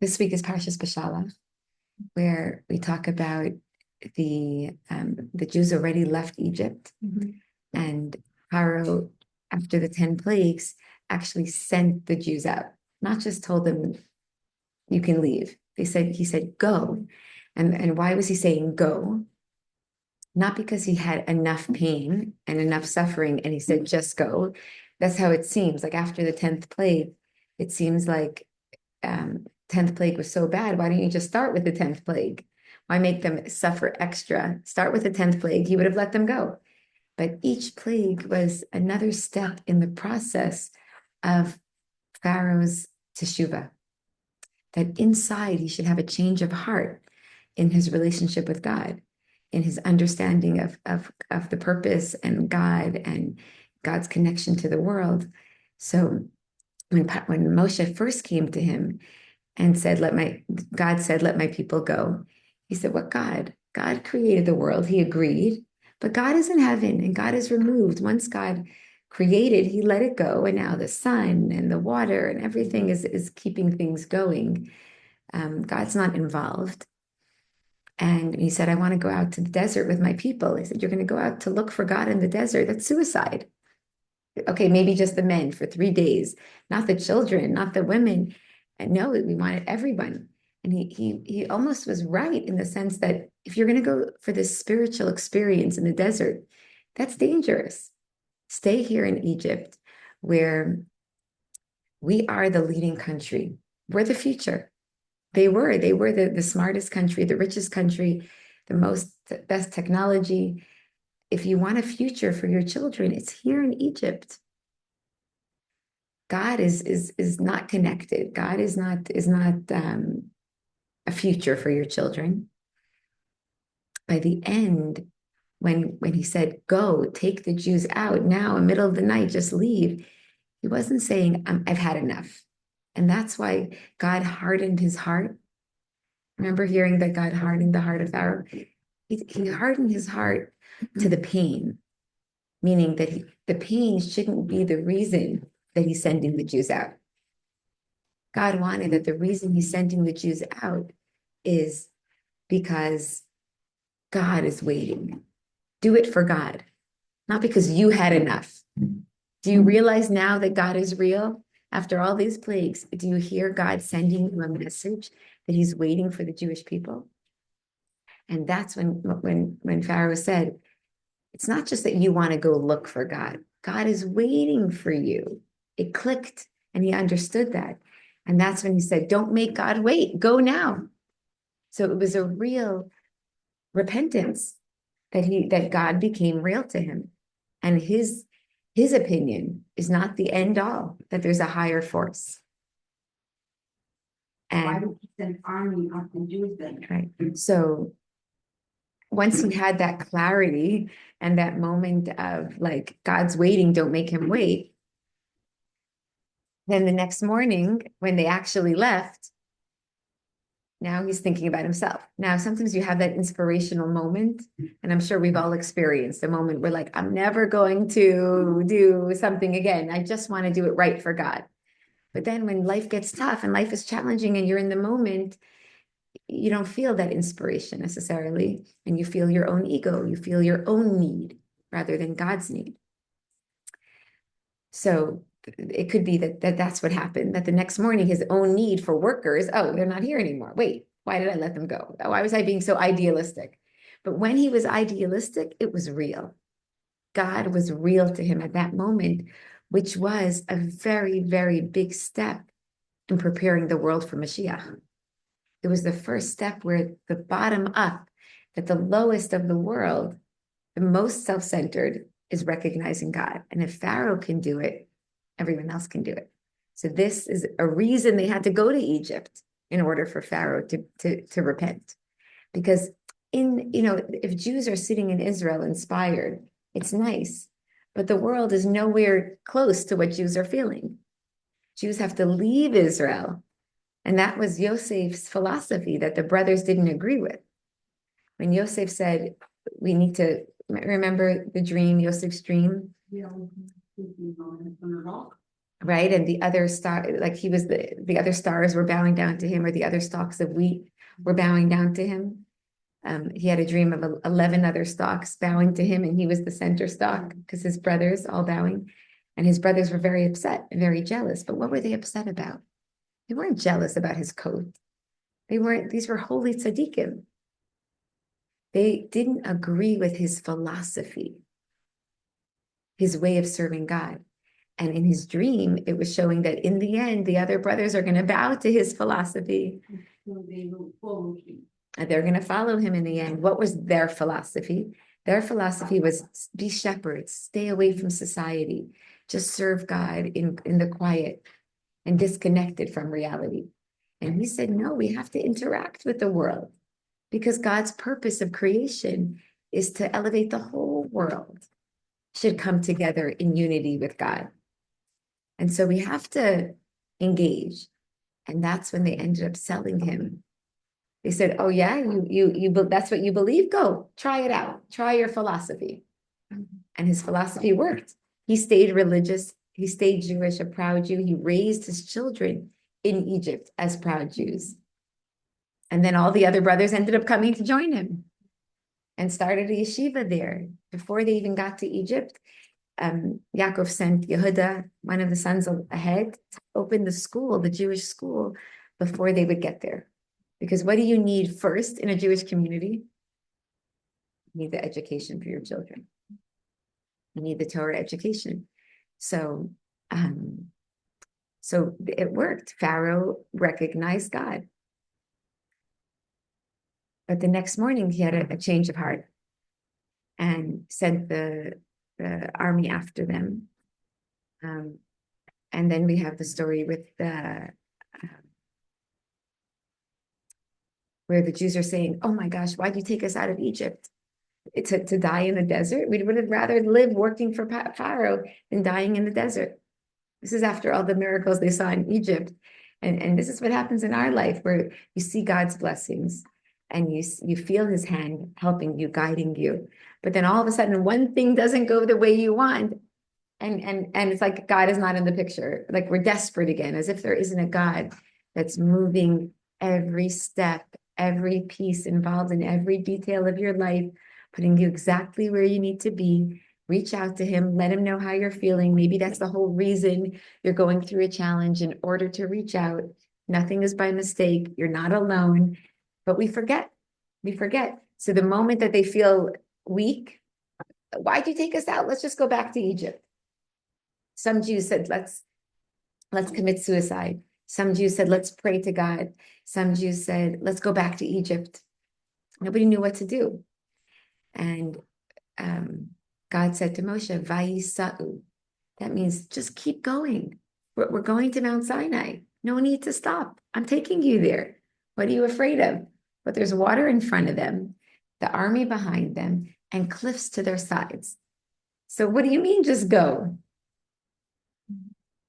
This week is Parshas Beshalach, where we talk about the Jews already left Egypt, and Pharaoh, after the 10 plagues, actually sent the Jews out, not just told them you can leave. He said go, and why was he saying go? Not because he had enough pain and enough suffering, and he said just go. That's how it seems. Like after the 10th plague, it seems like 10th plague was so bad. Why don't you just start with the 10th plague? Why make them suffer extra? Start with the 10th plague. He would have let them go. But each plague was another step in the process of Pharaoh's teshuvah, that inside he should have a change of heart in his relationship with God, in his understanding of the purpose and God and God's connection to the world. So when Moshe first came to him and said, God said, let my people go. He said, what God? God created the world. He agreed, but God is in heaven and God is removed. Once God created, he let it go. And now the sun and the water and everything is keeping things going. God's not involved. And he said, I want to go out to the desert with my people. He said, you're going to go out to look for God in the desert. That's suicide. Okay, maybe just the men for 3 days, not the children, not the women. And no, we wanted everyone. And he almost was right in the sense that if you're going to go for this spiritual experience in the desert, that's dangerous. Stay here in Egypt, where we are the leading country. We're the future. They were the smartest country, the richest country, the best technology. If you want a future for your children, it's here in Egypt. God is not connected. God is not a future for your children. By the end, when he said, go, take the Jews out now in the middle of the night, just leave, he wasn't saying, I've had enough. And that's why God hardened his heart. Remember hearing that God hardened the heart of Pharaoh? He hardened his heart to the pain, meaning that the pain shouldn't be the reason that he's sending the Jews out. God wanted that the reason he's sending the Jews out is because God is waiting. Do it for God, not because you had enough. Do you realize now that God is real? After all these plagues, do you hear God sending you a message that he's waiting for the Jewish people? And that's when Pharaoh said, it's not just that you want to go look for God. God is waiting for you. It clicked and he understood that. And that's when he said, don't make God wait, go now. So it was a real repentance that God became real to him. And his opinion is not the end all, that there's a higher force. And why would he send an army after the Jews then? Right. So once he had that clarity and that moment of like, God's waiting, don't make him wait. Then the next morning, when they actually left, now he's thinking about himself. Now, sometimes you have that inspirational moment, and I'm sure we've all experienced a moment where like, I'm never going to do something again. I just want to do it right for God. But then when life gets tough and life is challenging and you're in the moment, you don't feel that inspiration necessarily, and you feel your own ego, you feel your own need rather than God's need. So it could be that's what happened, that the next morning his own need for workers, oh, they're not here anymore. Wait, why did I let them go? Why was I being so idealistic? But when he was idealistic, it was real. God was real to him at that moment, which was a very, very big step in preparing the world for Mashiach. It was the first step where the bottom up, that the lowest of the world, the most self-centered, is recognizing God. And if Pharaoh can do it, everyone else can do it. So this is a reason they had to go to Egypt in order for Pharaoh to repent. Because if Jews are sitting in Israel inspired, it's nice, but the world is nowhere close to what Jews are feeling. Jews have to leave Israel. And that was Yosef's philosophy that the brothers didn't agree with. When Yosef said, we need to remember the dream, Yosef's dream. Yeah, on the rock. right? And the other star, like he was the other stars were bowing down to him, or the other stalks of wheat were bowing down to him. He had a dream of 11 other stalks bowing to him, and he was the center stalk because his brothers all bowing. And his brothers were very upset and very jealous. But what were they upset about? They weren't jealous about his coat. These were holy tzaddikim. They didn't agree with his philosophy, his way of serving God. And in his dream, it was showing that in the end, the other brothers are going to bow to his philosophy. And they're going to follow him in the end. What was their philosophy? Their philosophy was be shepherds, stay away from society, just serve God in the quiet and disconnected from reality. And he said, no, we have to interact with the world because God's purpose of creation is to elevate the whole world, should come together in unity with God. And so we have to engage. And that's when they ended up selling him. They said, oh yeah, that's what you believe? Go, try it out. Try your philosophy. And his philosophy worked. He stayed religious. He stayed Jewish, a proud Jew. He raised his children in Egypt as proud Jews. And then all the other brothers ended up coming to join him and started a yeshiva there. Before they even got to Egypt, Yaakov sent Yehuda, one of the sons ahead, to open the school, the Jewish school, before they would get there. Because what do you need first in a Jewish community? You need the education for your children. You need the Torah education. So it worked. Pharaoh recognized God. But the next morning, he had a change of heart and sent the army after them. And then we have the story with where the Jews are saying, oh my gosh, why'd you take us out of Egypt? To die in the desert? We would have rather lived working for Pharaoh than dying in the desert. This is after all the miracles they saw in Egypt. And this is what happens in our life, where you see God's blessings and you feel his hand helping you, guiding you. But then all of a sudden, one thing doesn't go the way you want. And it's like God is not in the picture. Like we're desperate again, as if there isn't a God that's moving every step, every piece involved in every detail of your life, putting you exactly where you need to be. Reach out to him, let him know how you're feeling. Maybe that's the whole reason you're going through a challenge, in order to reach out. Nothing is by mistake. You're not alone. But we forget. So the moment that they feel weak, why'd you take us out? Let's just go back to Egypt. Some Jews said, let's commit suicide. Some Jews said, let's pray to God. Some Jews said, let's go back to Egypt. Nobody knew what to do. And God said to Moshe, Vayisa'u. That means just keep going. We're going to Mount Sinai. No need to stop. I'm taking you there. What are you afraid of? But there's water in front of them, the army behind them, and cliffs to their sides. So what do you mean just go?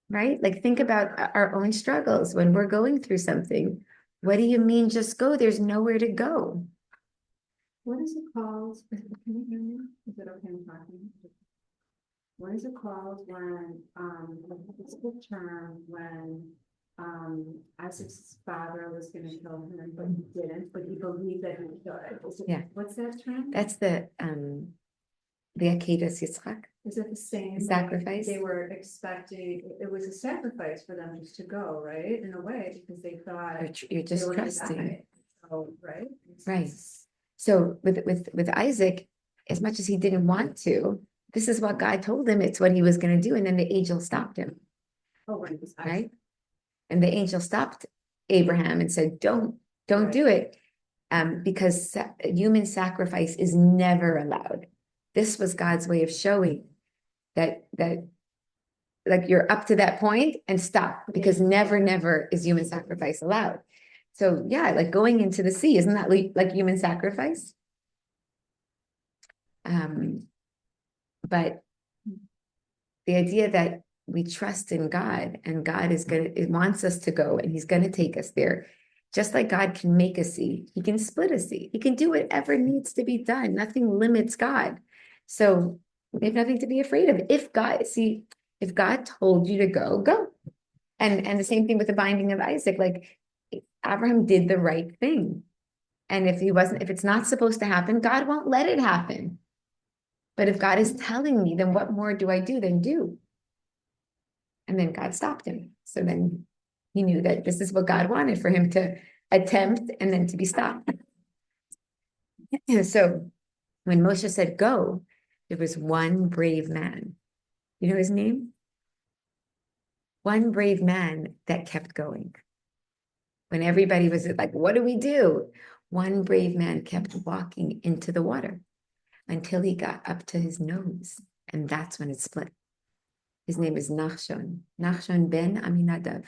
Right? Like think about our own struggles when we're going through something. What do you mean just go? There's nowhere to go. What is it called? Can you hear me? Is it okay I'm talking? What is it called when, it's the term when, Isaac's father was gonna kill him, but he didn't, but he believed that he should. Yeah. What's that term? That's the Akedas Yitzchak. Is it the same? Sacrifice? They were expecting, it was a sacrifice for them just to go, right? In a way, because they thought. You're just trusting. Oh, right? Right. So with Isaac, as much as he didn't want to, this is what God told him. It's what he was going to do. And then the angel stopped him. Oh, right. Right. And the angel stopped Abraham and said, don't do it. Because human sacrifice is never allowed. This was God's way of showing that like you're up to that point and stop, because never is human sacrifice allowed. So yeah, like going into the sea, isn't that like human sacrifice? But the idea that we trust in God, and God it wants us to go, and he's going to take us there. Just like God can make a sea, he can split a sea. He can do whatever needs to be if nothing limits God. So we have nothing to be afraid of. If If God told you to go, go. And the same thing with the binding of Isaac. Like Abraham did the right thing. And if it's not supposed to happen, God won't let it happen. But if God is telling me, then what more do I do than do? And then God stopped him. So then he knew that this is what God wanted for him to attempt and then to be stopped. So when Moshe said go, there was one brave man. You know his name? One brave man that kept going. When everybody was like, what do we do? One brave man kept walking into the water until he got up to his nose. And that's when it split. His name is Nachshon ben Aminadav.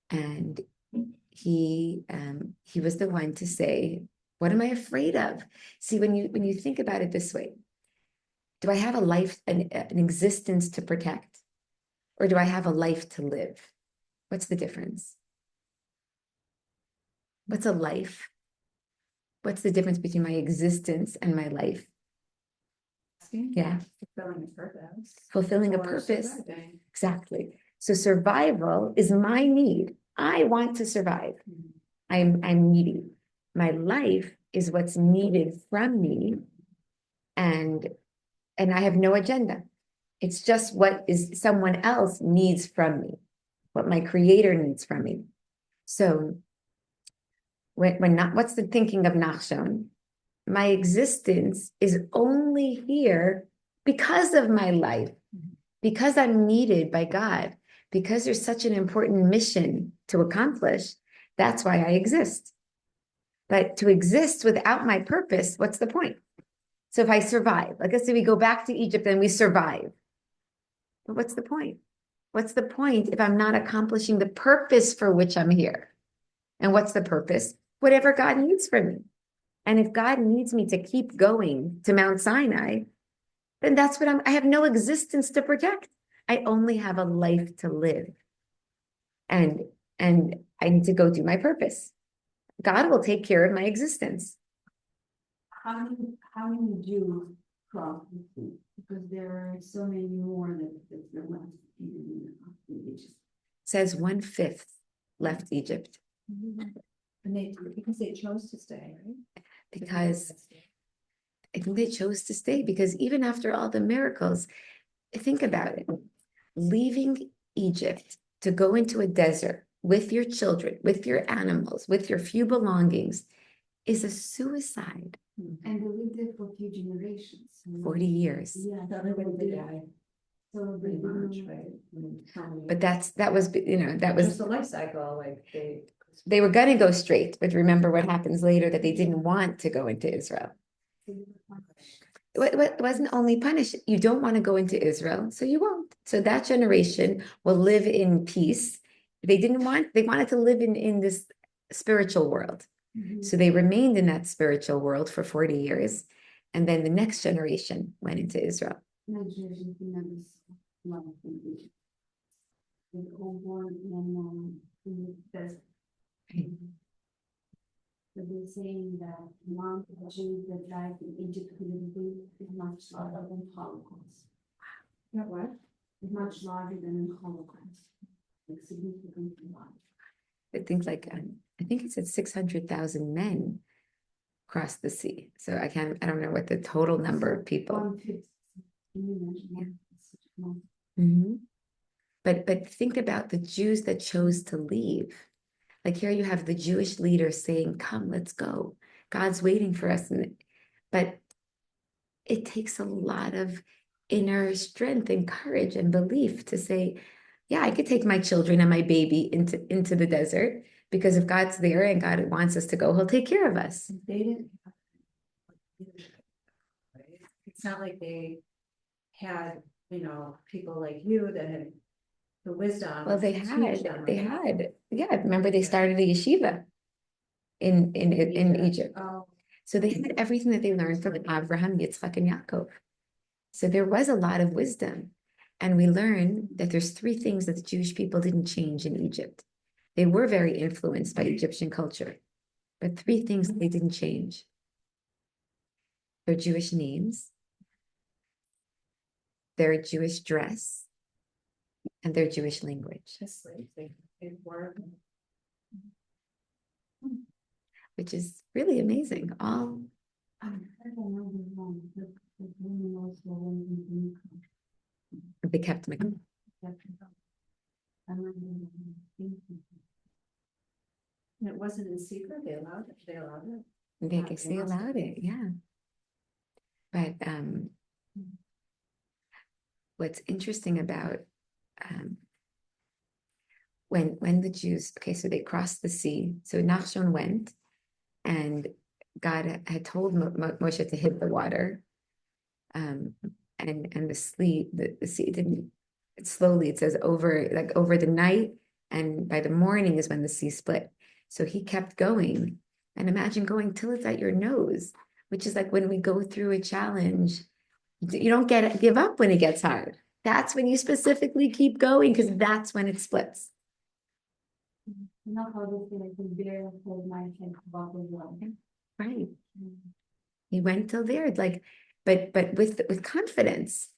And he was the one to say, what am I afraid of? See, when you think about it this way, do I have a life, an existence to protect? Or do I have a life to live? What's the difference? What's a life? What's the difference between my existence and my life? Yeah. Fulfilling a purpose. Fulfilling a Or purpose. surviving. Exactly. So survival is my need. I want to survive. I'm needy. My life is what's needed from me. And I have no agenda. It's just what is someone else needs from me, what my creator needs from me. So when not, what's the thinking of Nachshon? My existence is only here because of my life, because I'm needed by God, because there's such an important mission to accomplish. That's why I exist. But to exist without my purpose, what's the point? So if I survive, like let's say we go back to Egypt and we survive. But what's the point? What's the point if I'm not accomplishing the purpose for which I'm here? And what's the purpose? Whatever God needs from me. And if God needs me to keep going to Mount Sinai, then that's what I have no existence to protect. I only have a life to live. And I need to go do my purpose. God will take care of my existence. How many Jews crossed the sea? Because there are so many more that left in Egypt. Says 1/5 left Egypt. And because they chose to stay, right? Because I think they chose to stay because even after all the miracles, think about it. Leaving Egypt to go into a desert with your children, with your animals, with your few belongings is a suicide. And they lived there for a few generations. 40 years. Yeah, that would die. So pretty much, right? But that was Just the life cycle, like they were going to go straight, but remember what happens later that they didn't want to go into Israel. It wasn't only punished. You don't want to go into Israel, so you won't. So that generation will live in peace. They wanted to live in this spiritual world. So they remained in that spiritual world for 40 years. And then the next generation went into Israel. So they're saying that the amount of Jews that died in Egypt is much larger than Holocaust. That what? It's much larger than the Holocaust. Like significantly larger. I think it said 600,000 men crossed the sea. So I don't know what the total number of people. 1/5. But think about the Jews that chose to leave. Like here you have the Jewish leader saying, come, let's go. God's waiting for us. But it takes a lot of inner strength and courage and belief to say, yeah, I could take my children and my baby into the desert because if God's there and God wants us to go, he'll take care of us. They didn't have leadership, right? It's not like they had, people like you that had the wisdom. Well, they had, yeah. Remember, they started a yeshiva in Egypt. Oh. So they had everything that they learned from Abraham, Yitzchak, and Yaakov. So there was a lot of wisdom. And we learn that there's 3 things that the Jewish people didn't change in Egypt. They were very influenced by Egyptian culture, but 3 things they didn't change. Their Jewish names, their Jewish dress, and their Jewish language, The slaves, they were. which is really amazing. All they kept me. And it wasn't in secret, they allowed it, they allowed it. They guess they allowed it, yeah. But what's interesting about when the Jews, okay, so they crossed the sea. So Nachshon went, and God had told Moshe to hit the water, and the sea didn't. It slowly, it says over the night, and by the morning is when the sea split. So he kept going, and imagine going till it's at your nose, which is like when we go through a challenge, you don't give up when it gets hard. That's when you specifically keep going, because that's when it splits. Not how they feel like the bear hold my head above the water. Right. He went till there, like, but with confidence.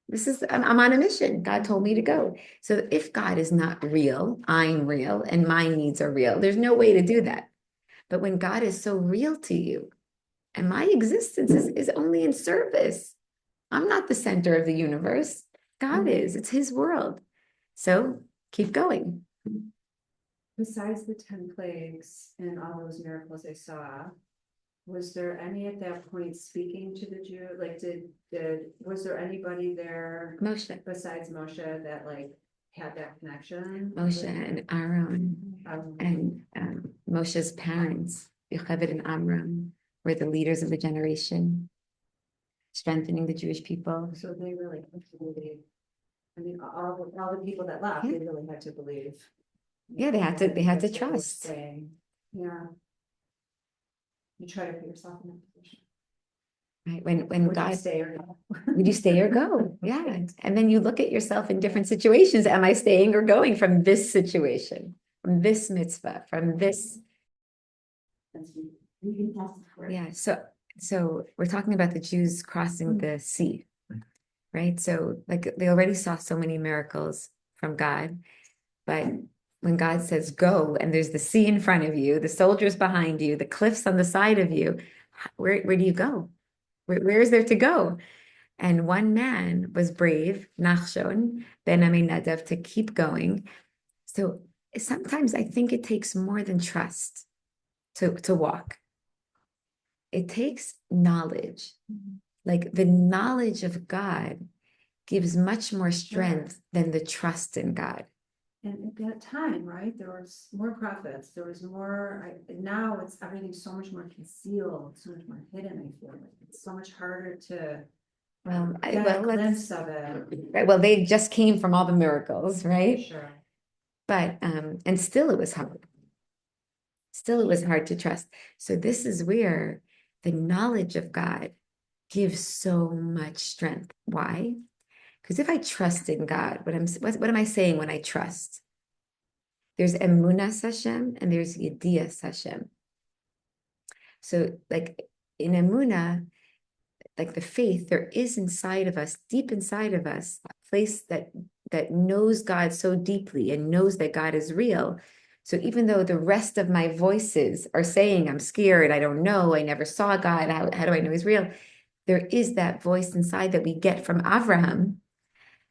This is, I'm on a mission. God told me to go. So if God is not real, I'm real, and my needs are real. There's no way to do that. But when God is so real to you, and my existence is only in service. I'm not the center of the universe. God is. It's his world. So keep going. Besides the 10 plagues and all those miracles they saw, was there any at that point speaking to the Jew? Like, was there anybody there Moshe. besides Moshe that like had that connection? Moshe and Aaron and Moshe's parents, Yocheved and Amram, were the leaders of the generation, strengthening the Jewish people. So they really had to believe. I mean, all the people that left, they really had to believe. Yeah, they had to trust. Yeah. You try to put yourself in that position. Right. When Would God, you stay or go? would you stay or go? Yeah. And then you look at yourself in different situations. Am I staying or going from this situation, from this mitzvah, from this? Yeah. So we're talking about the Jews crossing the sea, right? So like they already saw so many miracles from God, but when God says go, and there's the sea in front of you, the soldiers behind you, the cliffs on the side of you, where do you go? Where is there to go? And one man was brave, Nachshon ben Aminadav, to keep going. So sometimes I think it takes more than trust to walk. It takes knowledge. Like the knowledge of God gives much more strength than the trust in God. And at that time, right, there was more prophets, there was more, now it's everything's so much more concealed, so much more hidden, I feel like. It's so much harder to get a glimpse of it. Right. Well, they just came from all the miracles, right? Sure. But and still it was hard. Still it was hard to trust. So this is where the knowledge of God gives so much strength. Why? Because if I trust in God, what am I saying when I trust? There's emunas Hashem and there's yedias Hashem. So like in emuna, like the faith, there is inside of us, deep inside of us, a place that knows God so deeply and knows that God is real. So even though the rest of my voices are saying, I'm scared, I don't know, I never saw God, how do I know he's real? There is that voice inside that we get from Abraham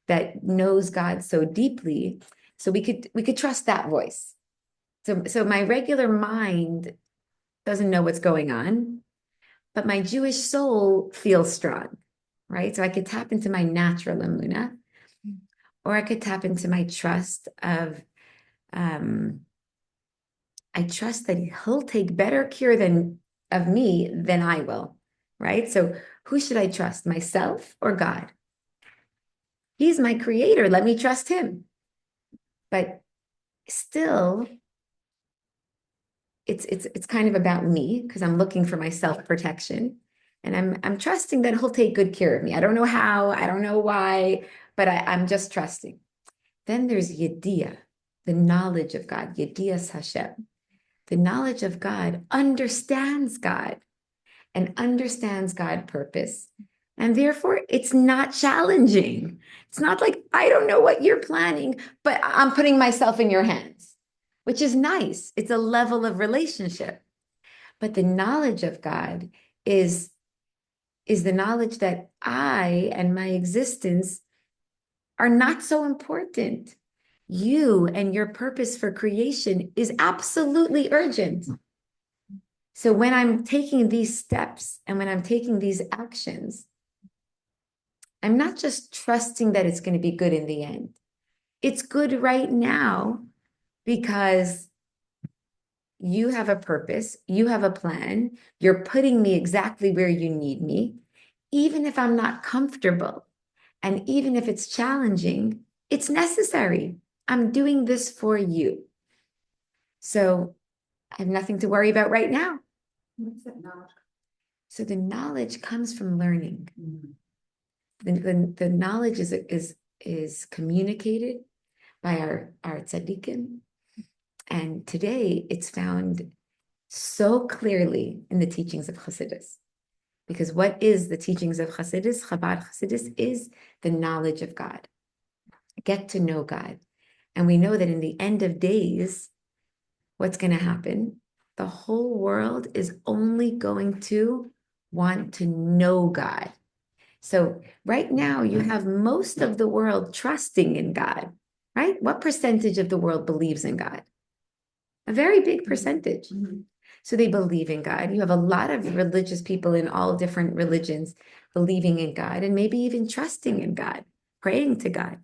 that knows God so deeply. So we could trust that voice. So my regular mind doesn't know what's going on, but my Jewish soul feels strong, right? So I could tap into my natural emunah, or I could tap into my trust of, I trust that he'll take better care of me than I will, right? So who should I trust, myself or God? He's my creator. Let me trust him. But still, it's kind of about me because I'm looking for my self-protection. And I'm trusting that he'll take good care of me. I don't know how, I don't know why, but I'm just trusting. Then there's Yediah, the knowledge of God, Yedias Hashem. The knowledge of God understands God and understands God's purpose, And therefore, it's not challenging. It's not like, I don't know what you're planning, but I'm putting myself in your hands, which is nice. It's a level of relationship. But the knowledge of God is, is the knowledge that I and my existence are not so important. You and your purpose for creation is absolutely urgent. So when I'm taking these steps and when I'm taking these actions, I'm not just trusting that it's going to be good in the end. It's good right now because you have a purpose, you have a plan, you're putting me exactly where you need me. Even if I'm not comfortable and even if it's challenging, it's necessary. I'm doing this for you. So I have nothing to worry about right now. What's that knowledge? So the knowledge comes from learning. The knowledge is communicated by our tzaddikim. And today it's found so clearly in the teachings of Chassidus. Because what is the teachings of Chassidus? Chabad Chassidus is the knowledge of God. Get to know God. And we know that in the end of days, what's going to happen? The whole world is only going to want to know God. So right now you have most of the world trusting in God, right? What percentage of the world believes in God? A very big percentage. Mm-hmm. So they believe in God. You have a lot of religious people in all different religions believing in God and maybe even trusting in God, praying to God.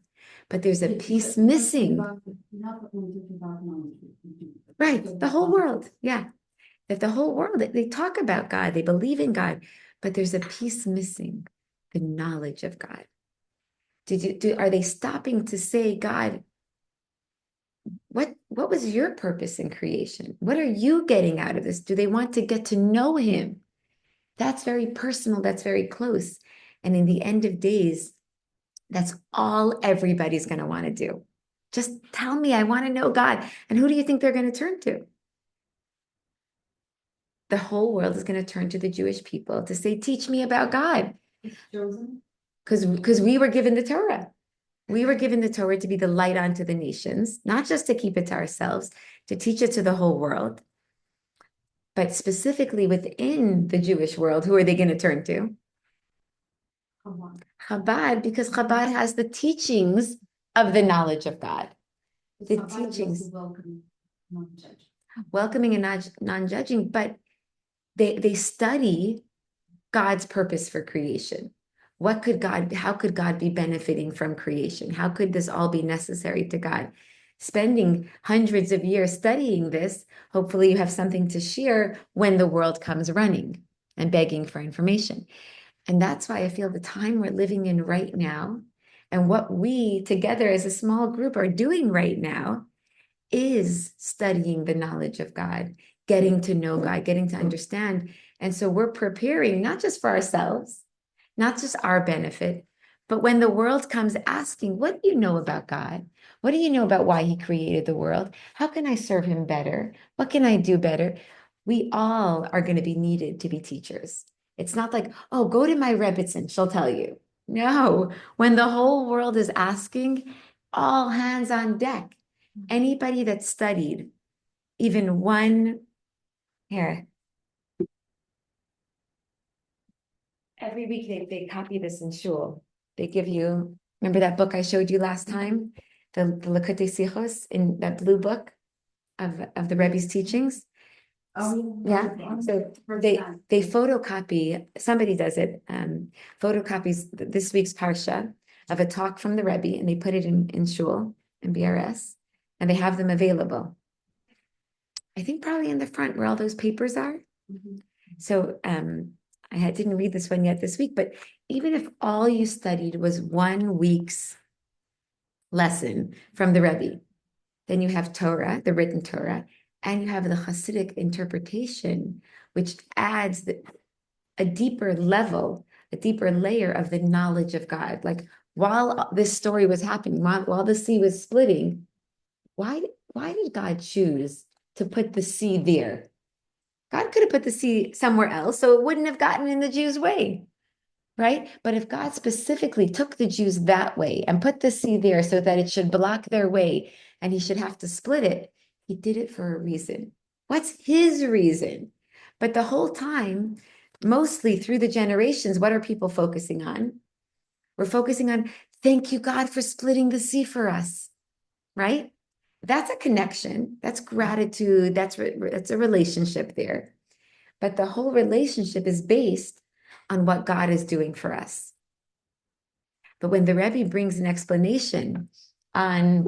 But there's a piece missing. Right, the whole world. Yeah. That the whole world, they talk about God, they believe in God, but there's a piece missing, the knowledge of God. Are they stopping to say, God, what was your purpose in creation? What are you getting out of this? Do they want to get to know him? That's very personal, that's very close. And in the end of days, that's all everybody's going to want to do. Just tell me, I want to know God. And who do you think they're going to turn to? The whole world is going to turn to the Jewish people to say, teach me about God. Because we were given the Torah. We were given the Torah to be the light unto the nations, not just to keep it to ourselves, to teach it to the whole world. But specifically within the Jewish world, who are they going to turn to? Chabad, because Chabad has the teachings of the knowledge of God. The teachings. Welcoming and non-judging, but they study God's purpose for creation. How could God be benefiting from creation? How could this all be necessary to God? Spending hundreds of years studying this, hopefully you have something to share when the world comes running and begging for information. And that's why I feel the time we're living in right now and what we together as a small group are doing right now is studying the knowledge of God, getting to know God, getting to understand. And so we're preparing not just for ourselves, not just our benefit, but when the world comes asking, what do you know about God? What do you know about why he created the world? How can I serve him better? What can I do better? We all are going to be needed to be teachers. It's not like, oh, go to my Rebbitzin, she'll tell you. No, when the whole world is asking, all hands on deck. Anybody that studied even one, here, every week they copy this in shul. They give you, remember that book I showed you last time? The Likutei Sichos, in that blue book of the Rebbe's teachings? Oh, Yeah. So they photocopy, somebody does it, photocopies this week's Parsha of a talk from the Rebbe, and they put it in shul, in BRS, and they have them available. I think probably in the front where all those papers are. Mm-hmm. So didn't read this one yet this week, but even if all you studied was 1 week's lesson from the Rebbe, then you have Torah, the written Torah, and you have the Hasidic interpretation, which adds a deeper level, a deeper layer of the knowledge of God. Like while this story was happening, while the sea was splitting, why did God choose to put the sea there? God could have put the sea somewhere else, so it wouldn't have gotten in the Jews' way, right? But if God specifically took the Jews that way and put the sea there so that it should block their way and he should have to split it, he did it for a reason. What's his reason? But the whole time, mostly through the generations, what are people focusing on? We're focusing on, thank you, God, for splitting the sea for us, right? That's a connection. That's gratitude. That's a relationship there. But the whole relationship is based on what God is doing for us. But when the Rebbe brings an explanation on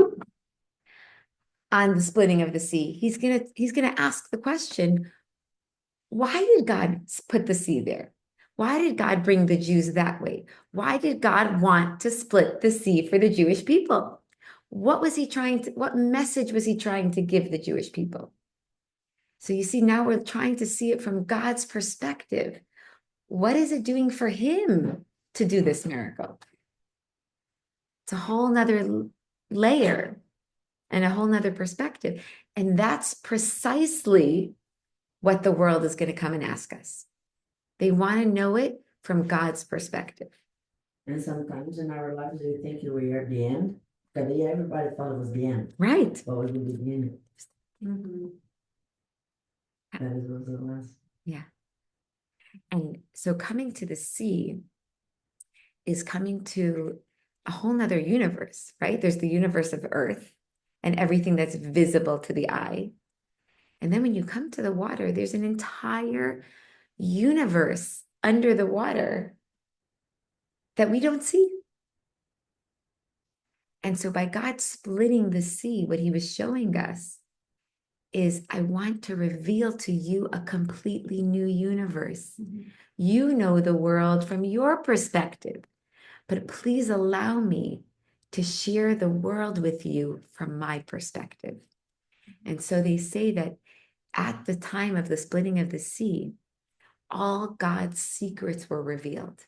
the splitting of the sea, he's gonna ask the question, why did God put the sea there? Why did God bring the Jews that way? Why did God want to split the sea for the Jewish people? What message was he trying to give the Jewish people? So you see, now we're trying to see it from God's perspective. What is it doing for him to do this miracle? It's a whole nother layer and a whole nother perspective. And that's precisely what the world is going to come and ask us. They want to know it from God's perspective. And sometimes in our lives, we think we are at the end. Because everybody thought it was the end. Right. But we the beginning. Mm-hmm. That is what the last. Yeah. And so coming to the sea is coming to a whole nother universe, right? There's the universe of earth and everything that's visible to the eye. And then when you come to the water, there's an entire universe under the water that we don't see. And so by God splitting the sea, what he was showing us is, I want to reveal to you a completely new universe. Mm-hmm. You know the world from your perspective, but please allow me to share the world with you from my perspective. And so they say that at the time of the splitting of the sea, all God's secrets were revealed.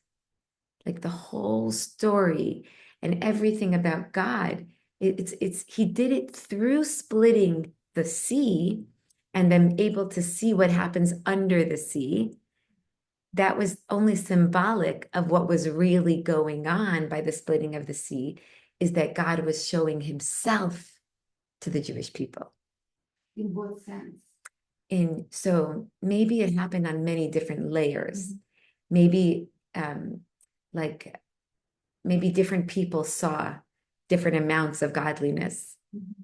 Like the whole story and everything about God, he did it through splitting the sea and then able to see what happens under the sea. That was only symbolic of what was really going on by the splitting of the sea, is that God was showing himself to the Jewish people. In what sense? So maybe it happened on many different layers. Mm-hmm. Maybe different people saw different amounts of godliness. Mm-hmm.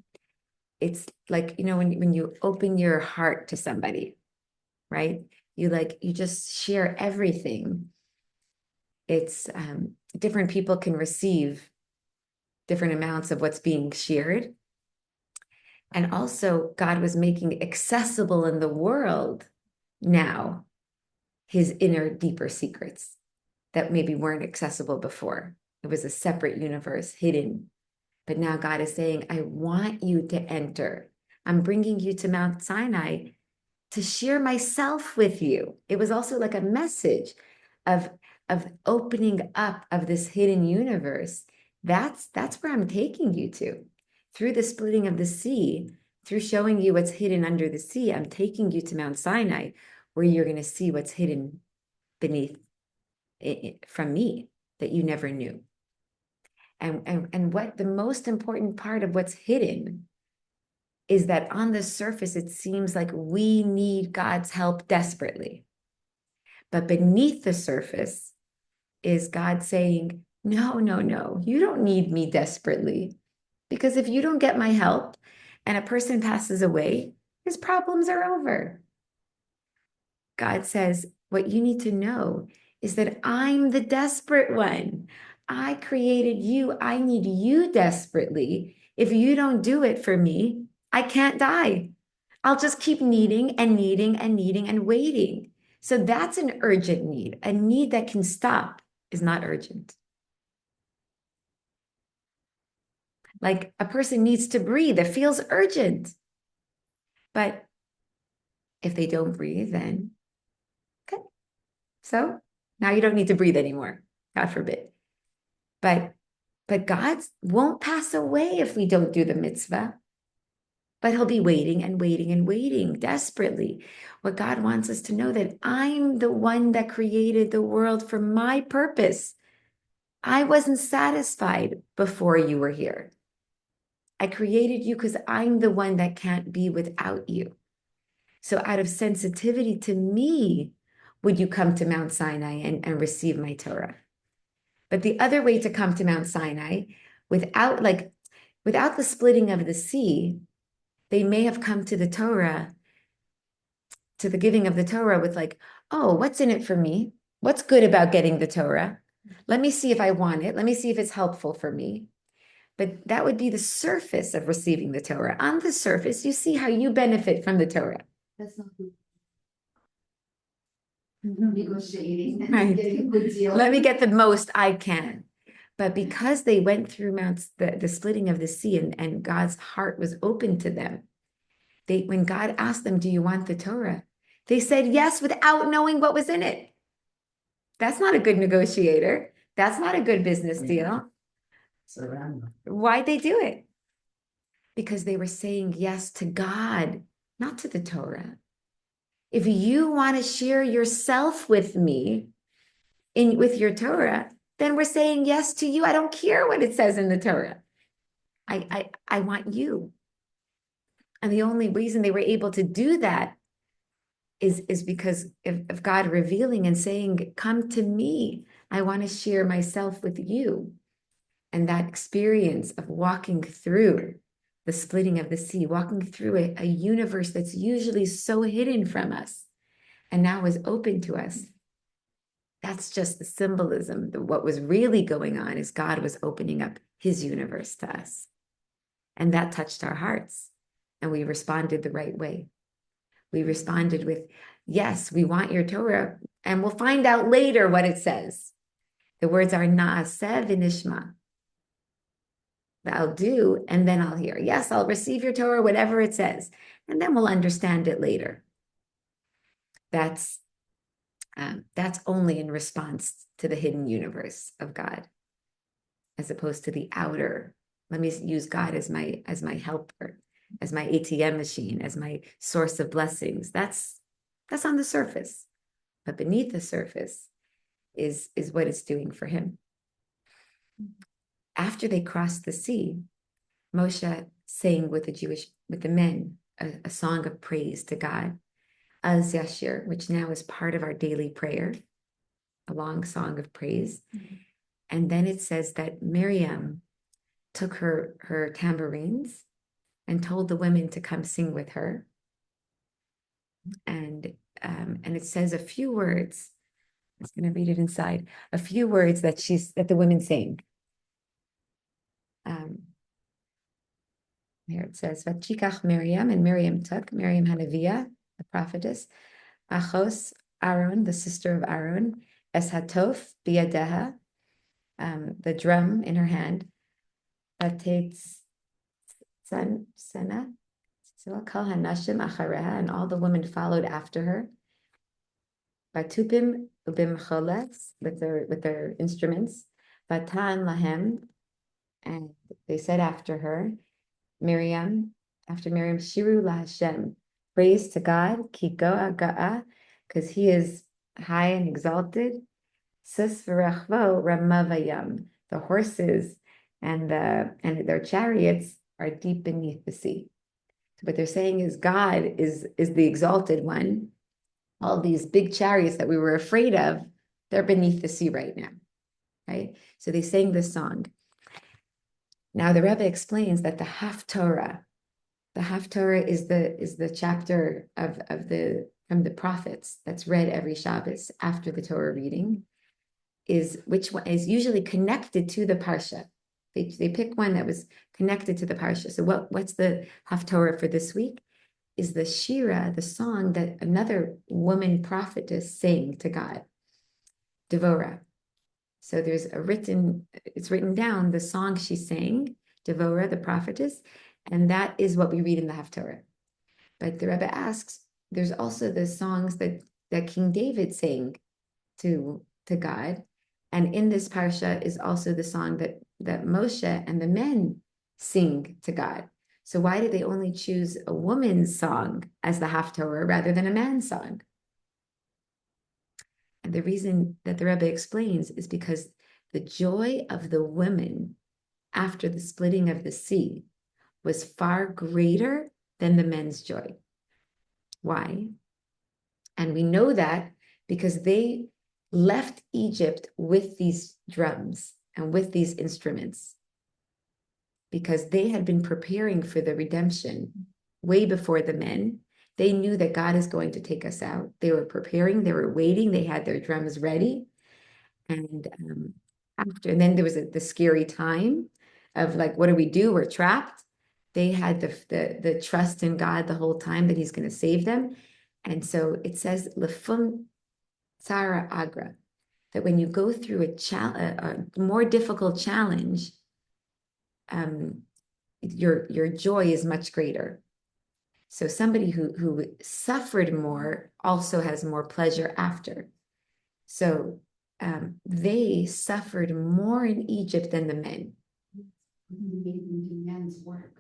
It's like, when you open your heart to somebody, right? You just share everything. It's different people can receive different amounts of what's being shared. And also God was making accessible in the world now his inner, deeper secrets that maybe weren't accessible before. It was a separate universe, hidden. But now God is saying, I want you to enter. I'm bringing you to Mount Sinai to share myself with you. It was also like a message of opening up of this hidden universe. That's where I'm taking you to. Through the splitting of the sea, through showing you what's hidden under the sea, I'm taking you to Mount Sinai, where you're going to see what's hidden beneath it from me that you never knew. And what the most important part of what's hidden is that on the surface, it seems like we need God's help desperately. But beneath the surface is God saying, no, you don't need me desperately. Because if you don't get my help and a person passes away, his problems are over. God says, what you need to know is that I'm the desperate one. I created you. I need you desperately. If you don't do it for me, I can't die. I'll just keep needing and needing and needing and waiting. So that's an urgent need. A need that can stop is not urgent. Like a person needs to breathe, it feels urgent. But if they don't breathe, then okay. So now you don't need to breathe anymore, God forbid. But God won't pass away if we don't do the mitzvah. but he'll be waiting and waiting and waiting desperately. What God wants us to know that I'm the one that created the world for my purpose. I wasn't satisfied before you were here. I created you because I'm the one that can't be without you. So out of sensitivity to me, would you come to Mount Sinai and receive my Torah? But the other way to come to Mount Sinai, without the splitting of the sea, they may have come to the Torah, to the giving of the Torah with like, oh, what's in it for me? What's good about getting the Torah? Let me see if I want it. Let me see if it's helpful for me. But that would be the surface of receiving the Torah. On the surface, you see how you benefit from the Torah. That's not good. Negotiating and Right. getting a good deal. Let me get the most I can. But because they went through the splitting of the sea and God's heart was open to them, when God asked them, do you want the Torah? They said yes without knowing what was in it. That's not a good negotiator. That's not a good business deal. Surrender. Why'd they do it? Because they were saying yes to God, not to the Torah. If you want to share yourself with me with your Torah, then we're saying yes to you. I don't care what it says in the Torah. I want you. And the only reason they were able to do that is because of God revealing and saying, come to me. I want to share myself with you. And that experience of walking through the splitting of the sea, walking through a universe that's usually so hidden from us and now is open to us. That's just the symbolism. What was really going on is God was opening up his universe to us. And that touched our hearts. And we responded the right way. We responded with, yes, we want your Torah. And we'll find out later what it says. The words are na'aseh v'nishma. I'll do, and then I'll hear. Yes, I'll receive your Torah, whatever it says. And then we'll understand it later. That's only in response to the hidden universe of God, as opposed to the outer. Let me use God as my helper, as my ATM machine, as my source of blessings. That's on the surface, but beneath the surface is what it's doing for him. After they crossed the sea, Moshe sang with the men, a song of praise to God, Az Yashir, which now is part of our daily prayer, a long song of praise. Mm-hmm. And then it says that Miriam took her tambourines and told the women to come sing with her. And it says a few words. I was going to read it inside. A few words that the women sang. Here it says, Vachikach Miriam, and Miriam took, Miriam Hanavia, the prophetess, Achos Aaron, the sister of Aaron, Es Hatof Biadeha, the drum in her hand, Vatetz Sena, Kal Hanashim Achareha, and all the women followed after her. Batupim Ubim with their instruments, Vatan Lahem, and they said after her, after Miriam, Shiru LaHashem, praise to God, Ki Goa Ga'a, because he is high and exalted. Sus v'rachvo ramavayam, the horses and their chariots are deep beneath the sea. So what they're saying is God is the exalted one. All these big chariots that we were afraid of, they're beneath the sea right now, right? So they sang this song. Now the Rebbe explains that the Haftorah is the chapter from the prophets that's read every Shabbos after the Torah reading, which one is usually connected to the Parsha. They pick one that was connected to the Parsha. So what's the Haftorah for this week? Is the Shira, the song that another woman prophetess sang to God, Devorah. So it's written down the song she sang, Devorah, the prophetess, and that is what we read in the Haftorah. But the Rebbe asks, there's also the songs that King David sang to God, and in this parsha is also the song that Moshe and the men sing to God. So why did they only choose a woman's song as the Haftorah rather than a man's song? And the reason that the Rebbe explains is because the joy of the women after the splitting of the sea was far greater than the men's joy. Why? And we know that because they left Egypt with these drums and with these instruments, because they had been preparing for the redemption way before the men. They knew that God is going to take us out. They were preparing, they were waiting, they had their drums ready. And and then there was the scary time of like, what do we do? We're trapped. They had the trust in God the whole time that He's going to save them. And so it says, Lefum Tsara Agra, that when you go through a more difficult challenge, your joy is much greater. So somebody who suffered more also has more pleasure after. So they suffered more in Egypt than the men. Men's work.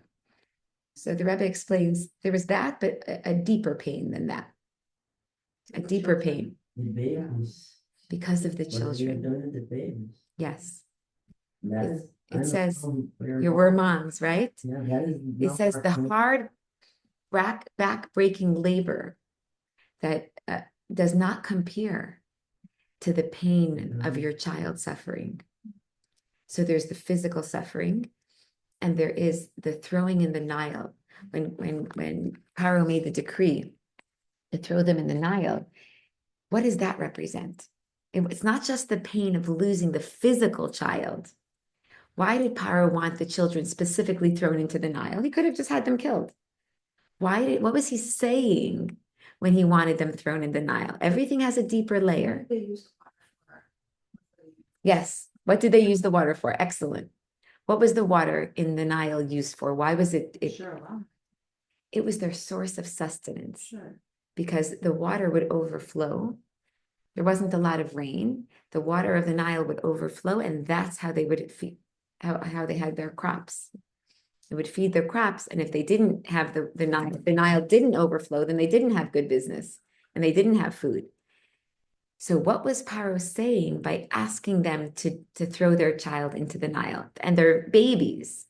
So the Rebbe explains there was that, but a deeper pain than that. A deeper pain The babies. because of the What are you children. doing to the babies? Yes. That's, It says, where you were moms, right? Yeah, that is. It says the hard back-breaking labor that does not compare to the pain of your child suffering. So there's the physical suffering, and there is the throwing in the Nile. When Paro made the decree to throw them in the Nile, what does that represent? It's not just the pain of losing the physical child. Why did Paro want the children specifically thrown into the Nile? He could have just had them killed. What was he saying when he wanted them thrown in the Nile? Everything has a deeper layer. They used water for. Yes. What did they use the water for? Excellent. What was the water in the Nile used for? Why was it? Sure, wow. It was their source of sustenance, Sure. because the water would overflow. There wasn't a lot of rain. The water of the Nile would overflow, and that's how they would feed, how they had their crops. It would feed their crops, and if they didn't have the Nile didn't overflow, then they didn't have good business, and they didn't have food. So what was Paro saying by asking them to throw their child into the Nile and their babies?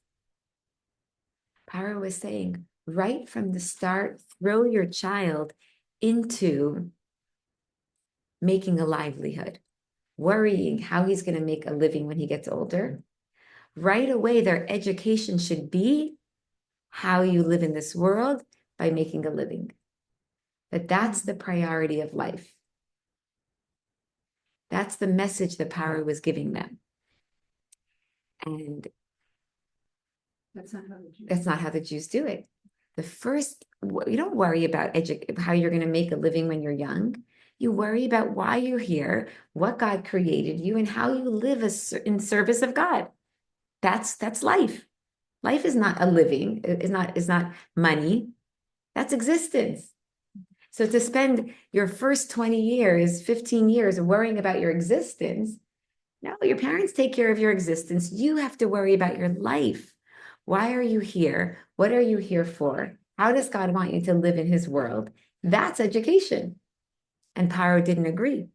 Paro was saying, right from the start, throw your child into making a livelihood, worrying how he's going to make a living when he gets older. Right away, their education should be how you live in this world by making a living. That's the priority of life. That's the message that Paro was giving them. And That's not how the Jews. that's not how the Jews do it. You don't worry about how you're going to make a living when you're young. You worry about why you're here, what God created you, and how you live in service of God. That's life. Life is not a living. Is not money. That's existence. So to spend your first 20 years, 15 years worrying about your existence, no, your parents take care of your existence. You have to worry about your life. Why are you here? What are you here for? How does God want you to live in His world? That's education. And Paro didn't agree.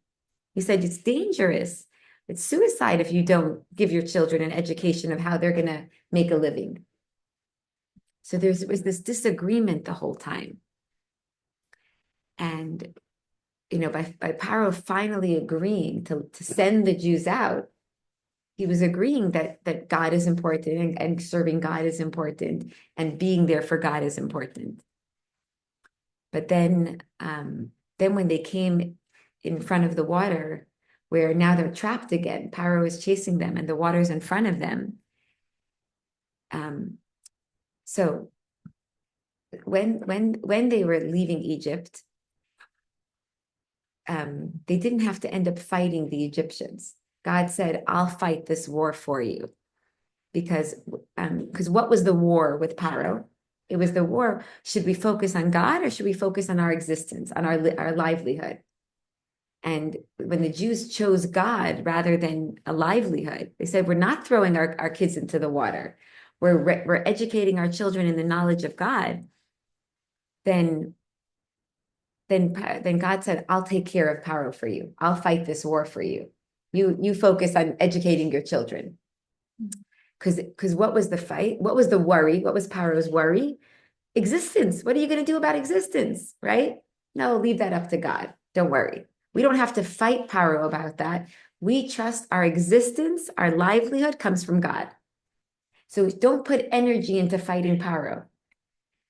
He said it's dangerous. It's suicide if you don't give your children an education of how they're going to make a living. So there was this disagreement the whole time. And, by Paro finally agreeing to send the Jews out, he was agreeing that God is important, and serving God is important, and being there for God is important. But then when they came in front of the water, where now they're trapped again, Paro is chasing them, and the water's in front of them. So when they were leaving Egypt, they didn't have to end up fighting the Egyptians. God said, "I'll fight this war for you," because what was the war with Paro? It was the war. Should we focus on God, or should we focus on our existence, on our livelihood? And when the Jews chose God rather than a livelihood, they said, we're not throwing our kids into the water. we're educating our children in the knowledge of God, then God said, I'll take care of Paro for you. I'll fight this war for you. You focus on educating your children. Because what was the fight? What was the worry? What was Paro's worry? Existence. What are you going to do about existence? Right? No, leave that up to God. Don't worry. We don't have to fight Paro about that. We trust our existence, our livelihood comes from God. So don't put energy into fighting Paro,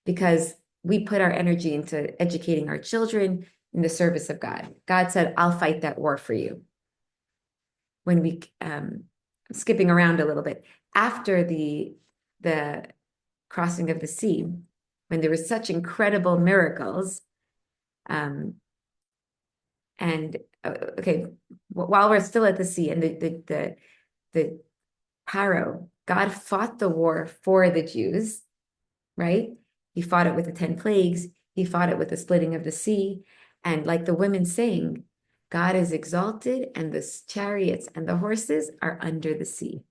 because we put our energy into educating our children in the service of God. God said, I'll fight that war for you. When we, skipping around a little bit, after the crossing of the sea, when there were such incredible miracles, okay, while we're still at the sea and the Paro, God fought the war for the Jews, right? He fought it with the 10 plagues. He fought it with the splitting of the sea. And like the women saying, God is exalted and the chariots and the horses are under the sea.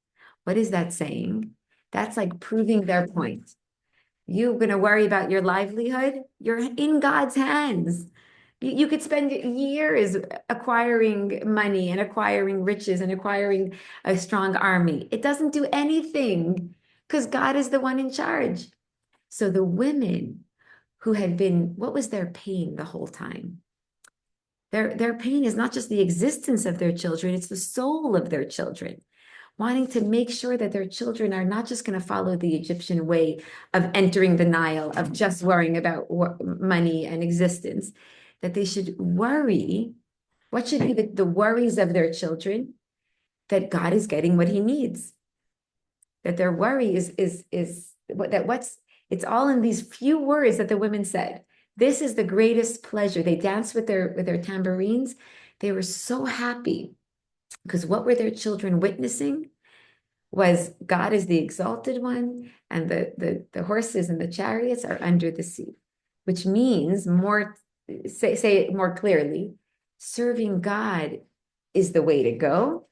What is that saying? That's like proving their point. You're going to worry about your livelihood? You're in God's hands. You could spend years acquiring money and acquiring riches and acquiring a strong army. It doesn't do anything because God is the one in charge. So the women who had been, what was their pain the whole time? Their pain is not just the existence of their children, it's the soul of their children, wanting to make sure that their children are not just going to follow the Egyptian way of entering the Nile, of just worrying about money and existence, that they should worry. What should be the worries of their children? That God is getting what he needs. That their worry is it's all in these few words that the women said. This is the greatest pleasure. They danced with their tambourines. They were so happy because what were their children witnessing was God is the exalted one, and the horses and the chariots are under the sea, which means say it more clearly, serving God is the way to go.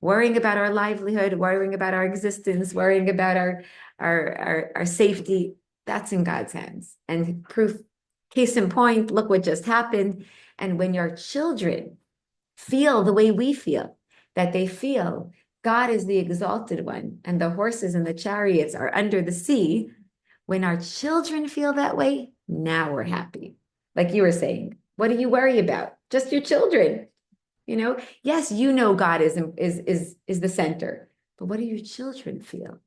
Worrying about our livelihood, worrying about our existence, worrying about our safety, that's in God's hands. And proof, case in point, look what just happened. And when your children feel the way we feel, that they feel God is the exalted one and the horses and the chariots are under the sea, when our children feel that way, now we're happy. Like you were saying, what do you worry about? Just your children. Yes, God is the center, but what do your children feel?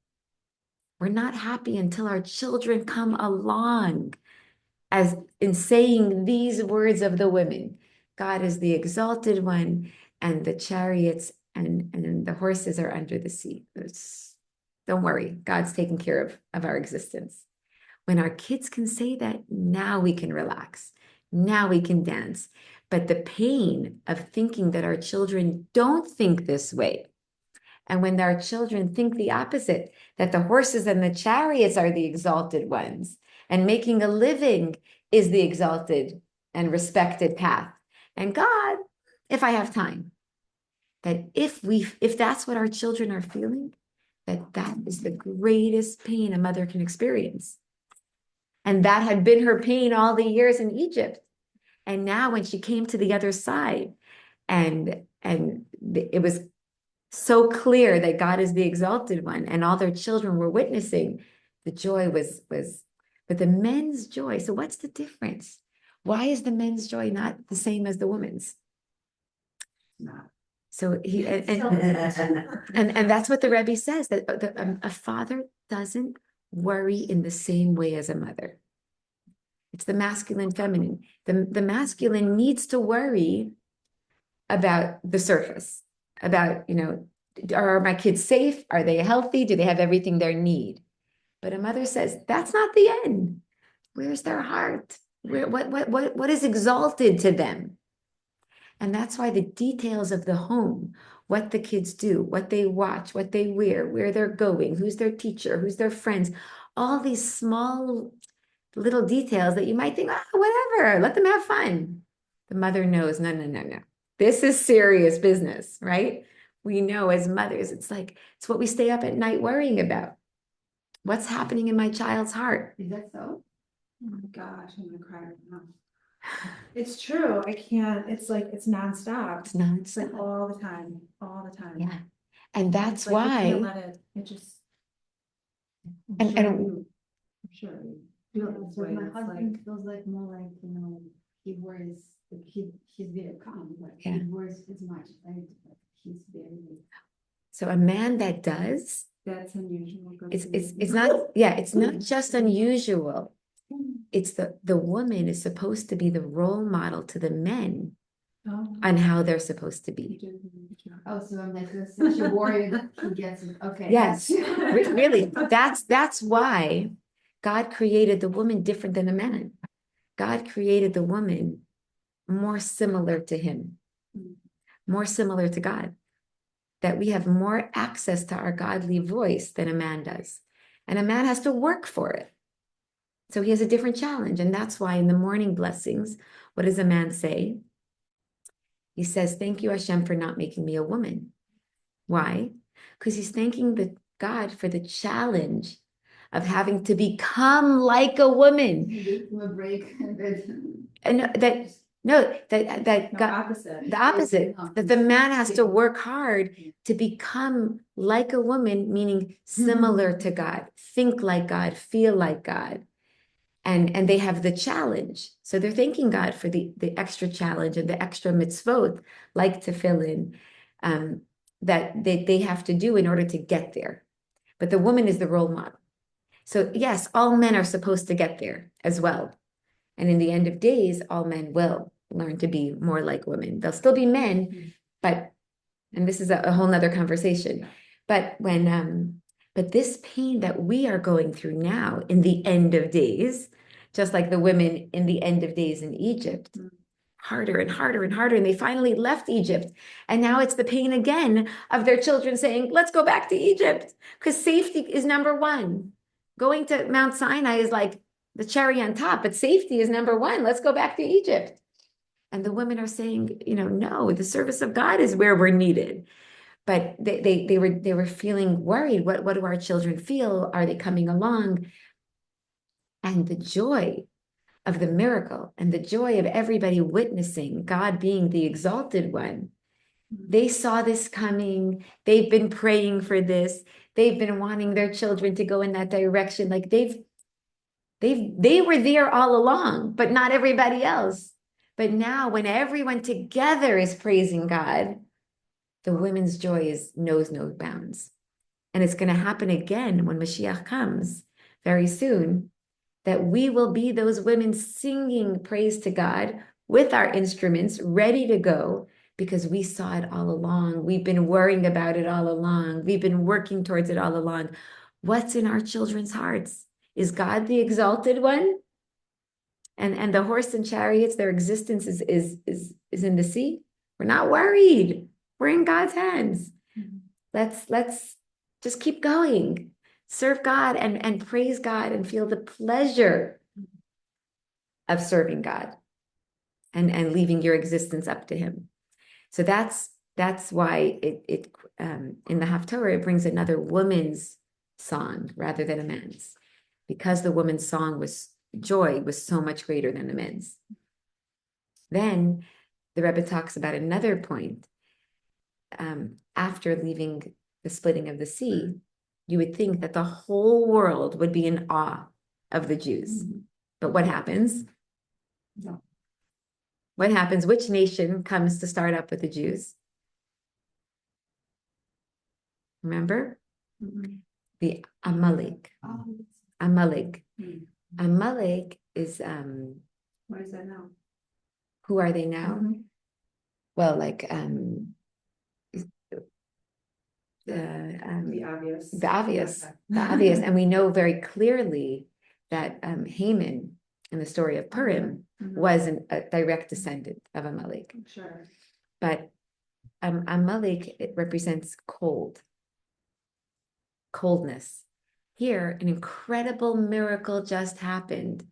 We're not happy until our children come along, as in saying these words of the women. God is the exalted one, and the chariots and the horses are under the sea. Don't worry, God's taking care of our existence. When our kids can say that, now we can relax. Now we can dance. But the pain of thinking that our children don't think this way, and when our children think the opposite, that the horses and the chariots are the exalted ones, and making a living is the exalted and respected path. And God, if I have time, that if that's what our children are feeling, that is the greatest pain a mother can experience. And that had been her pain all the years in Egypt. And now when she came to the other side, and it was so clear that God is the exalted one, and all their children were witnessing, the joy was, but the men's joy. So what's the difference? Why is the men's joy not the same as the woman's? So he and that's what the Rebbe says, that a father doesn't worry in the same way as a mother. It's the masculine, feminine. The masculine needs to worry about the surface, about, are my kids safe? Are they healthy? Do they have everything they need? But a mother says, that's not the end. Where's their heart? What is exalted to them? And that's why the details of the home, what the kids do, what they watch, what they wear, where they're going, who's their teacher, who's their friends, all these small little details that you might think, whatever, let them have fun. The mother knows, no. This is serious business, right? We know as mothers, it's what we stay up at night worrying about. What's happening in my child's heart? Is that so? Oh my gosh, I'm gonna cry right now. It's true. I can't, it's like, it's nonstop. It's It's nonstop. like all the time, all the time. Yeah. And that's It's like you can't why, let it just. and, and I'm sure. you Yeah, feel this so way. my It's husband like, feels like more like, he worries, like he's very calm, but Yeah. he worries as much, right? But he's very. so a man that does, that's unusual. Good it's for not, you. yeah, it's not just unusual. It's the woman is supposed to be the role model to the men Oh, on how they're supposed to you be. did a really good job. Oh, so I'm like such a warrior that he gets it, okay. Yes, really, that's why God created the woman different than the man. God created the woman more similar to him, more similar to God, that we have more access to our godly voice than a man does. And a man has to work for it. So he has a different challenge. And that's why in the morning blessings, what does a man say? He says, "Thank you, Hashem, for not making me a woman." Why? Because he's thanking the God for the challenge of having to become like a woman. He gave him a break and then. And that No, God, opposite. the opposite, that the man has to work hard to become like a woman, meaning similar to God, think like God, feel like God. And they have the challenge. So they're thanking God for the extra challenge and the extra mitzvot, like tefillin, that they have to do in order to get there. But the woman is the role model. So yes, all men are supposed to get there as well. And in the end of days, all men will learn to be more like women. They'll still be men, but, and this is a whole nother conversation. But but this pain that we are going through now in the end of days, just like the women in the end of days in Egypt, harder and harder and harder. And they finally left Egypt. And now it's the pain again of their children saying, let's go back to Egypt, because safety is number one. Going to Mount Sinai is like the cherry on top, but safety is number one. Let's go back to Egypt. And the women are saying, no, the service of God is where we're needed. But they were feeling worried. What do our children feel? Are they coming along? And the joy of the miracle and the joy of everybody witnessing God being the exalted one. They saw this coming. They've been praying for this. They've been wanting their children to go in that direction. Like they were there all along, but not everybody else. But now when everyone together is praising God, the women's joy knows no bounds. And it's going to happen again when Mashiach comes very soon, that we will be those women singing praise to God with our instruments ready to go, because we saw it all along. We've been worrying about it all along. We've been working towards it all along. What's in our children's hearts? Is God the exalted one? And the horse and chariots, their existence is in the sea. We're not worried. We're in God's hands. Let's just keep going. Serve God and praise God and feel the pleasure of serving God and leaving your existence up to Him. So that's why it in the Haftorah it brings another woman's song rather than a man's, because the woman's song joy was so much greater than the men's. Then the Rebbe talks about another point. After leaving the splitting of the sea, you would think that the whole world would be in awe of the Jews. But what happens? No. What happens? Which nation comes to start up with the Jews? Remember? The Amalek. Amalek. Amalek is What is that now? who are they now? Well, like The obvious. the obvious, Okay. the obvious. And we know very clearly that Haman in the story of Purim was a direct descendant of Amalek. Sure. But Amalek, it represents coldness. Here, an incredible miracle just happened.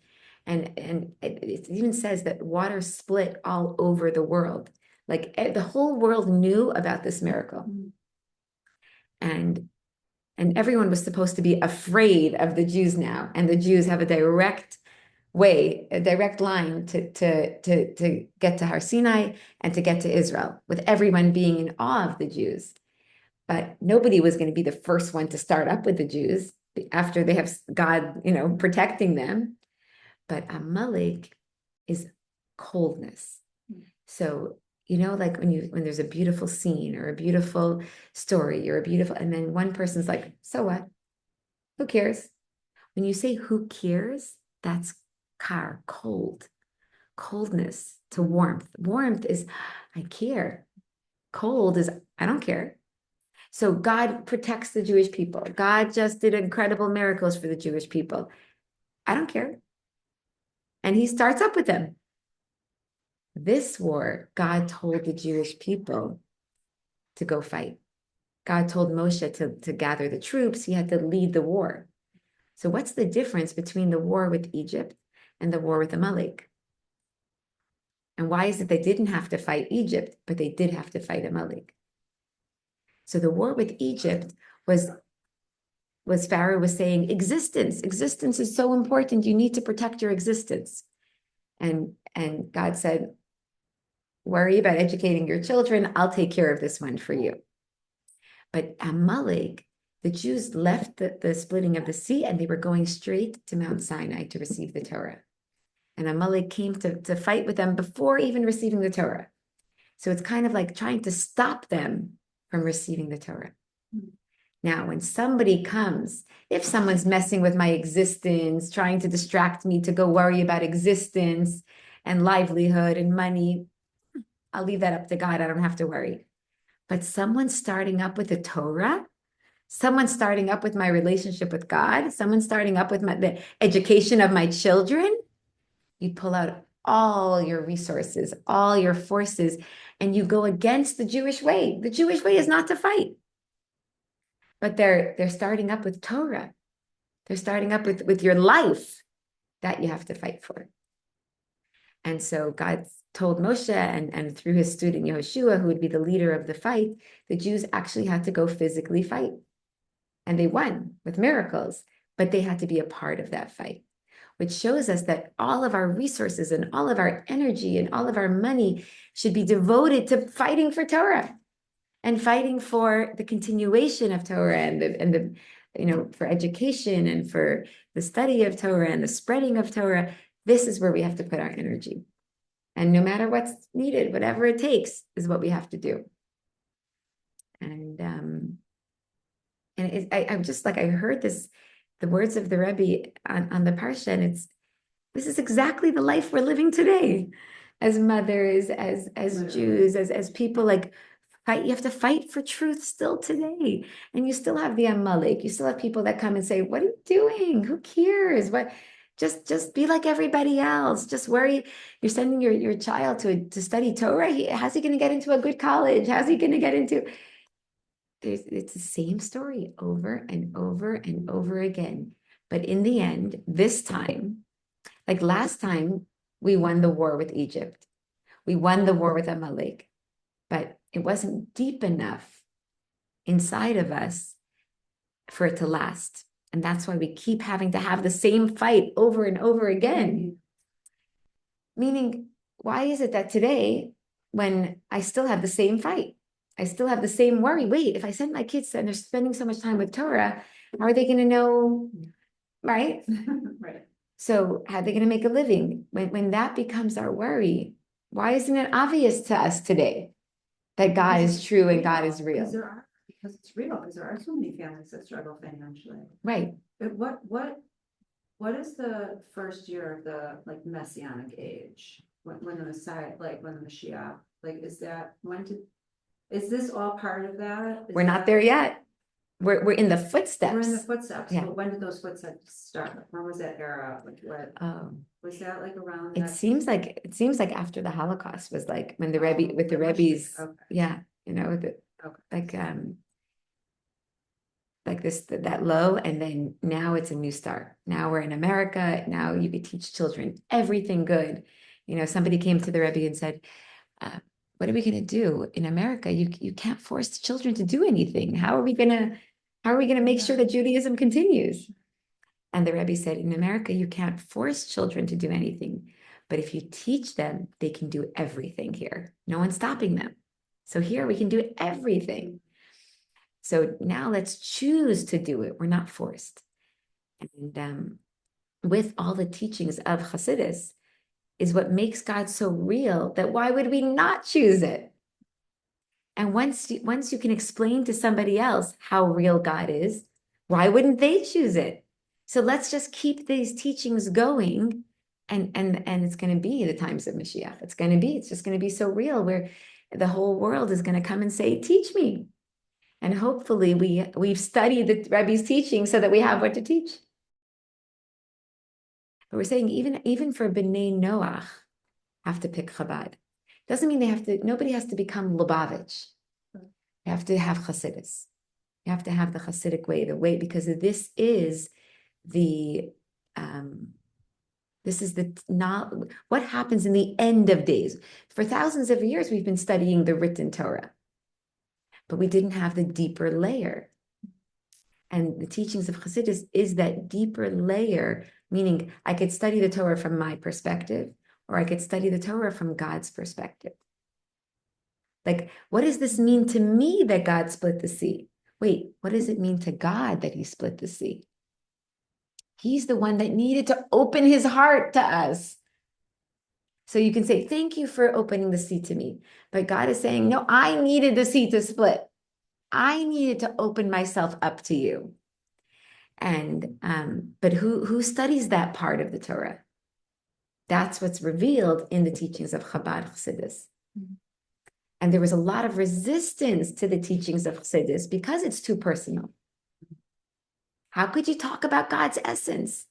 And it even says that water split all over the world. Like the whole world knew about this miracle. And And everyone was supposed to be afraid of the Jews now. And the Jews have a direct way, a direct line to get to Har Sinai and to get to Israel, with everyone being in awe of the Jews. But nobody was going to be the first one to start up with the Jews after they have God, protecting them. But Amalek is coldness. So, like when there's a beautiful scene or a beautiful story or and then one person's like, so what? Who cares? When you say who cares, that's cold, coldness to warmth. Warmth is, I care. Cold is, I don't care. So God protects the Jewish people. God just did incredible miracles for the Jewish people. I don't care. And he starts up with them. This war, God told the Jewish people to go fight. God told Moshe to gather the troops. He had to lead the war. So what's the difference between the war with Egypt and the war with Amalek? And why is it they didn't have to fight Egypt, but they did have to fight Amalek? So the war with Egypt was Pharaoh was saying, existence is so important. You need to protect your existence. And God said, worry about educating your children. I'll take care of this one for you. But Amalek, the Jews left the splitting of the sea and they were going straight to Mount Sinai to receive the Torah. And Amalek came to fight with them before even receiving the Torah. So it's kind of like trying to stop them from receiving the Torah. Now, when somebody comes, if someone's messing with my existence, trying to distract me to go worry about existence and livelihood and money, I'll leave that up to God. I don't have to worry. But someone starting up with the Torah, someone starting up with my relationship with God, someone starting up with the education of my children, you pull out all your resources, all your forces, and you go against the Jewish way. The Jewish way is not to fight. But they're starting up with Torah. They're starting up with your life that you have to fight for. And so God told Moshe and through his student Yehoshua, who would be the leader of the fight, the Jews actually had to go physically fight. And they won with miracles, but they had to be a part of that fight, which shows us that all of our resources and all of our energy and all of our money should be devoted to fighting for Torah and fighting for the continuation of Torah and the for education and for the study of Torah and the spreading of Torah. This is where we have to put our energy. And no matter what's needed, whatever it takes is what we have to do. And I'm just like, I heard the words of the Rebbe on the Parsha, and this is exactly the life we're living today as mothers, as Jews, as people like fight. You have to fight for truth still today. And you still have the Amalek. You still have people that come and say, what are you doing? Who cares? What? Just be like everybody else. Just worry. You're sending your child to study Torah. How's he going to get into a good college? How's he going to get into? It's the same story over and over and over again. But in the end, this time, like last time, we won the war with Egypt. We won the war with Amalek, but it wasn't deep enough inside of us for it to last. And that's why we keep having to have the same fight over and over again. Meaning, why is it that today, when I still have the same fight, I still have the same worry? Wait, if I send my kids and they're spending so much time with Torah, how are they going to know, right? Right. So how are they going to make a living? When that becomes our worry, why isn't it obvious to us today that God is true and God is real? Because it's real, because there are so many families that struggle financially. Right. But what is the first year of the like Messianic age? When the Messiah, like when the Mashiach, like is this all part of that? We're not there yet. We're in the footsteps. We're in the footsteps, Yeah. but when did those footsteps start? When was that era? Like what, was that like around It that? seems like after the Holocaust was like when the Rebbe with the Rebbe's, Okay. yeah, with it, Okay. like that low, and then now it's a new start. Now we're in America. Now you could teach children everything good. Somebody came to the Rebbe and said, what are we going to do in America? You can't force children to do anything. How are we going How are we going to make sure that Judaism continues? And the Rebbe said, in America, you can't force children to do anything. But if you teach them, they can do everything here. No one's stopping them. So here we can do everything. So now let's choose to do it. We're not forced. And with all the teachings of Hasidus is what makes God so real that why would we not choose it? And once you can explain to somebody else how real God is, why wouldn't they choose it? So let's just keep these teachings going, and it's going to be the times of Mashiach. It's just going to be so real where the whole world is going to come and say, teach me. And hopefully we've studied the Rebbe's teaching so that we have what to teach. But we're saying even for B'nai Noach have to pick Chabad. Doesn't mean nobody has to become Lubavitch. You have to have Hasidus. You have to have the Hasidic way, because this is not what happens in the end of days. For thousands of years, we've been studying the written Torah, but we didn't have the deeper layer. And the teachings of Hasidus is that deeper layer, meaning I could study the Torah from my perspective, or I could study the Torah from God's perspective. Like, what does this mean to me that God split the sea? Wait, what does it mean to God that he split the sea? He's the one that needed to open his heart to us. So you can say, thank you for opening the sea to me. But God is saying, no, I needed the sea to split. I needed to open myself up to you. And but who studies that part of the Torah? That's what's revealed in the teachings of Chabad Chassidus. Mm-hmm. And there was a lot of resistance to the teachings of Chassidus because it's too personal. How could you talk about God's essence?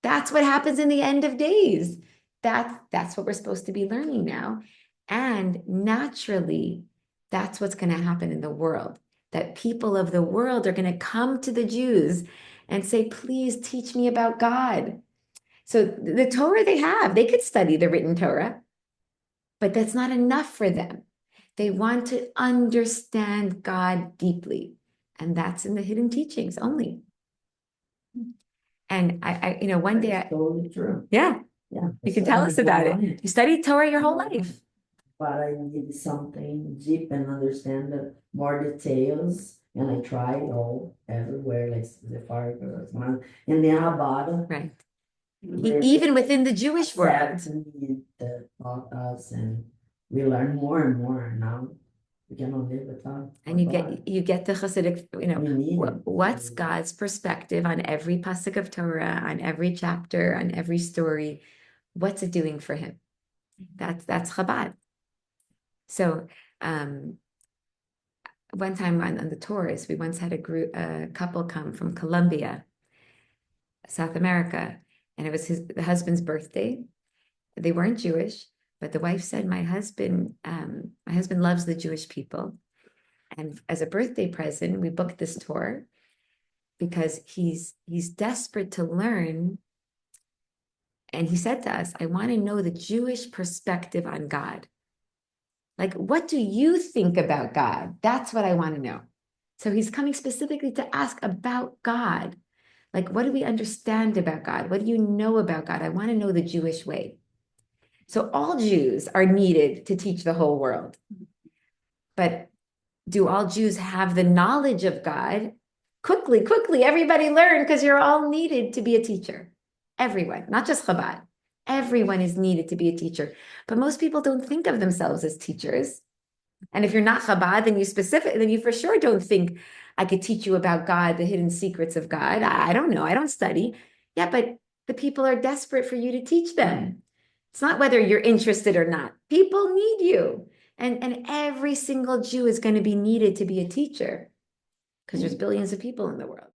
That's what happens in the end of days. That's what we're supposed to be learning now. And naturally, that's what's going to happen in the world. That people of the world are going to come to the Jews and say, please teach me about God. So the Torah they could study the written Torah, but that's not enough for them. They want to understand God deeply. And that's in the hidden teachings only. And I one day, That's totally true. yeah, you can tell us about it. it. You studied Torah your whole life. But I needed something deep and understand the more details. And I tried everywhere, like the fire and then Chabad. Right. Even within the Jewish world. Taught us, and we learn more and more now. We cannot live without. And you get the Hasidic, what's God's perspective on every pasuk of Torah, on every chapter, on every story? What's it doing for him? That's Chabad. So one time on the tours, we once had a couple come from Colombia, South America, and it was the husband's birthday. They weren't Jewish, but the wife said, my husband loves the Jewish people. And as a birthday present, we booked this tour because he's desperate to learn. And he said to us, I want to know the Jewish perspective on God. Like, what do you think about God? That's what I want to know. So he's coming specifically to ask about God. Like, what do we understand about God? What do you know about God? I want to know the Jewish way. So all Jews are needed to teach the whole world. But do all Jews have the knowledge of God? Quickly, everybody learn, because you're all needed to be a teacher. Everyone, not just Chabad. Everyone is needed to be a teacher. But most people don't think of themselves as teachers. And if you're not Chabad, then you for sure don't think, I could teach you about God, the hidden secrets of God. I don't know. I don't study. Yeah, but the people are desperate for you to teach them. It's not whether you're interested or not. People need you. And every single Jew is going to be needed to be a teacher because there's billions of people in the world.